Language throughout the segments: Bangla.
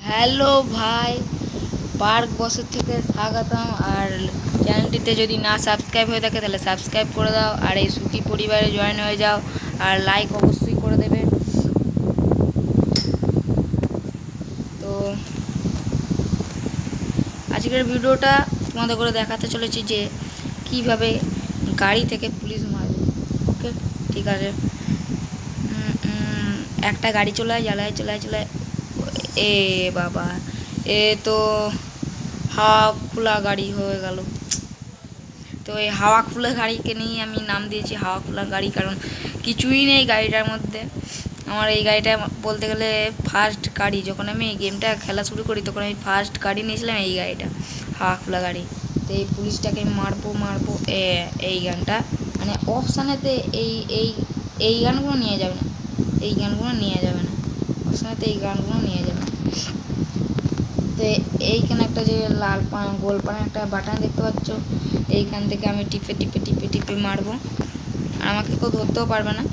হ্যালো ভাই, পার্ক বছর থেকে স্বাগতম। আর চ্যানেলটিতে যদি না সাবস্ক্রাইব হয়ে থাকে তাহলে সাবস্ক্রাইব করে দাও, আর এই সুখী পরিবারে জয়েন হয়ে যাও, আর লাইক অবশ্যই করে দেবে। তো আজকের ভিডিওটা তোমাদের করে দেখাতে চলেছি যে কিভাবে গাড়ি থেকে পুলিশ মারবে। ওকে, ঠিক আছে। একটা গাড়ি চলায় এ বাবা, এ তো হাওয়া খোলা গাড়ি হয়ে গেল। তো এই হাওয়া খোলা গাড়িকে নিয়ে আমি নাম দিয়েছি হাওয়া খোলা গাড়ি, কারণ কিছুই নেই গাড়িটার মধ্যে। আমার এই গাড়িটা বলতে গেলে ফার্স্ট গাড়ি, যখন আমি এই গেমটা খেলা শুরু করি তখন আমি ফার্স্ট গাড়ি নিয়েছিলাম এই গাড়িটা, হাওয়া খোলা গাড়ি। তো এই পুলিশটাকে মারবো এই গানটা মানে অপশানেতে এই গানগুলো নিয়ে যাবে না, এই গানগুলো নিয়ে যাবে না অপশানেতে, এই গানগুলো নিয়ে যাবে না। তো এইখানে একটা যে লাল গোল পানে একটা বাটন দেখতে পাচ্ছ, এইখান থেকে আমি টিপে টিপে টিপে টিপে মারবো, আর আমাকে কেউ ধরতেও পারবে না।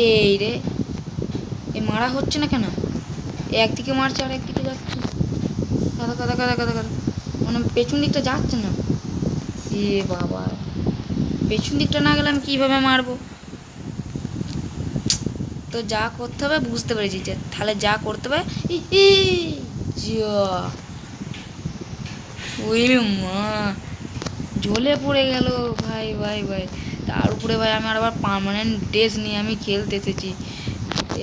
এই রে, এই মারা হচ্ছে না কেন? একদিকে মারছে আর একদিকে যাচ্ছে, কাদা কাদা কাদা কাদা কাদা, মানে পেছন দিকটা যাচ্ছে না। এ বাবা, পেছন দিকটা না গেলে আমি কীভাবে মারবো? তো যা করতে হবে বুঝতে পেরেছি, যে তাহলে যা করতে হবে মা জ্বলে পড়ে গেল ভাই ভাই ভাই। তার উপরে ভাই আমি আবার পার্মানেন্ট ড্রেস নিয়ে আমি খেলতে এসেছি,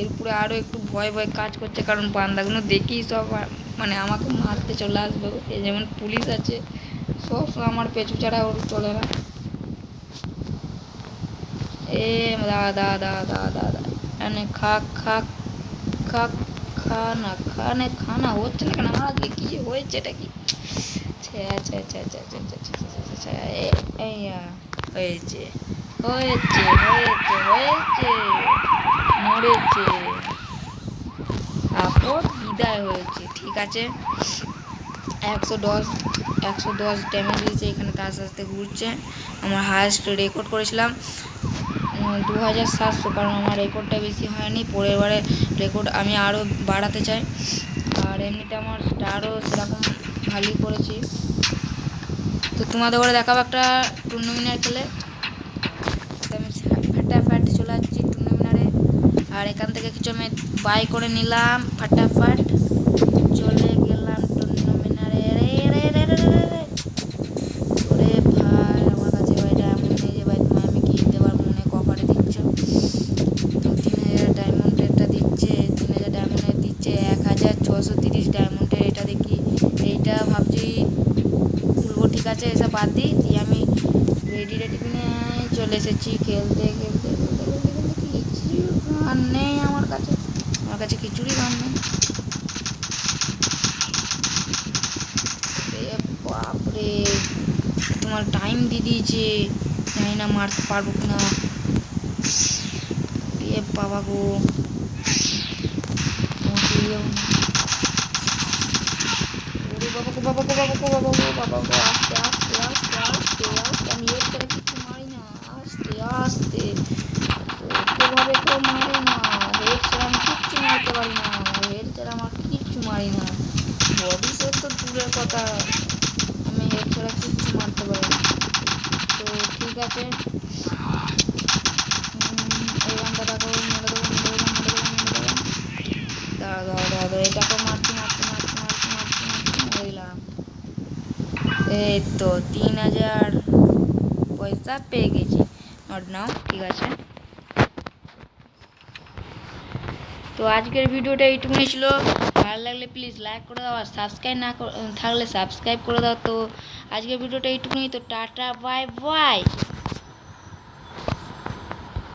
এরপরে আরও একটু ভয় ভয় কাজ করছে, কারণ বান্দাগুলো দেখেই সব মানে আমাকে মারতে চলে আসবে। এই যেমন পুলিশ আছে, সব আমার পেছু ছাড়া ওর চলে না। এ দাদা দাদা দাদা এনে খা খা খা খানা হচ্ছে না কেন? আগে কি হয়েছে, এটা কি হয়েছে হয়েছে হয়েছে হয়েছে মরেছে, আপদ বিদায় হয়েছে। ঠিক আছে, 110 ড্যামেজ দিয়েছে, এখানে আস্তে আস্তে ঘুরছে। আমার হায়েস্ট রেকর্ড করেছিলাম 2700, কারণ আমার রেকর্ডটা বেশি হয়নি, পরের বারে রেকর্ড আমি আরও বাড়াতে চাই। আর এমনিতে আমার স্টারও সেরকম ভালোই করেছি। তো তোমাদের করে দেখাবো একটা টুর্নামেন্ট খেলে। আমি ফাটাফাট চলে যাচ্ছি টুর্নামেন্টে, আর এখান থেকে কিছু আমি বাই করে নিলাম, ফাটাফাট চলে গেলাম টুর্নামেন্টে। ওরে ভাই, আমার কাছে ভাইটা এমন নেই যে ভাই তোমায় আমি কিনতে পারবো, মনে কপারে দিচ্ছ তো 3000 ডায়মন্ডেরটা দিচ্ছে, 3000 ডায়মন্ডের দিচ্ছে, 1630 ডায়মন্ডের এটা দেখি, এইটা ভাবছি তুলবো। ঠিক আছে, এসব বাদ দিই, দিয়ে আমি রেডি কিনে চলে এসেছি খেলতে খেলতে খেলতে খেলতে খেলতে। কিছু গান নেই আমার কাছে খিচুড়ি গান নেই। বাপরে, তোমার টাইম দিয়ে দিয়েছে, জানি না মারতে পারবো কিনা। এ বাবা গো, আস্তে আস্তে আস্তে আস্তে আস্তে, আমি এর করে কিছু মারি না, আস্তে আস্তে, ওভাবে কেউ মারে না, হেড ছাড়া আমি কিচ্ছু মারতে পারি না, হেড ছাড়া আমার কিচ্ছু মারি না, বডি সে তো দূরের কথা, আমি হেড ছাড়া কিচ্ছু মারতে পারি না। তো ঠিক আছে, এই গানটা দেখো, মেরে দেবো মেরে দেবো মেরে দেবো মেরে দেবো, দাঁড়া দাঁড়া দাঁড়া দাঁড়া, এটাকে মারছি মারছি মারছি মারছি মারছি মারছি মেরে দিলাম। এই তো 3000 পয়সা পেয়ে গেছি, নট নাও। ঠিক আছে, তো আজকের ভিডিওটা এইটুকুনি ছিল। ভালো লাগলে প্লিজ লাইক করে দাও, আর সাবস্ক্রাইব না থাকলে সাবস্ক্রাইব করে দাও। তো আজকের ভিডিওটা এইটুকুনি, তো টাটা বাই বাই।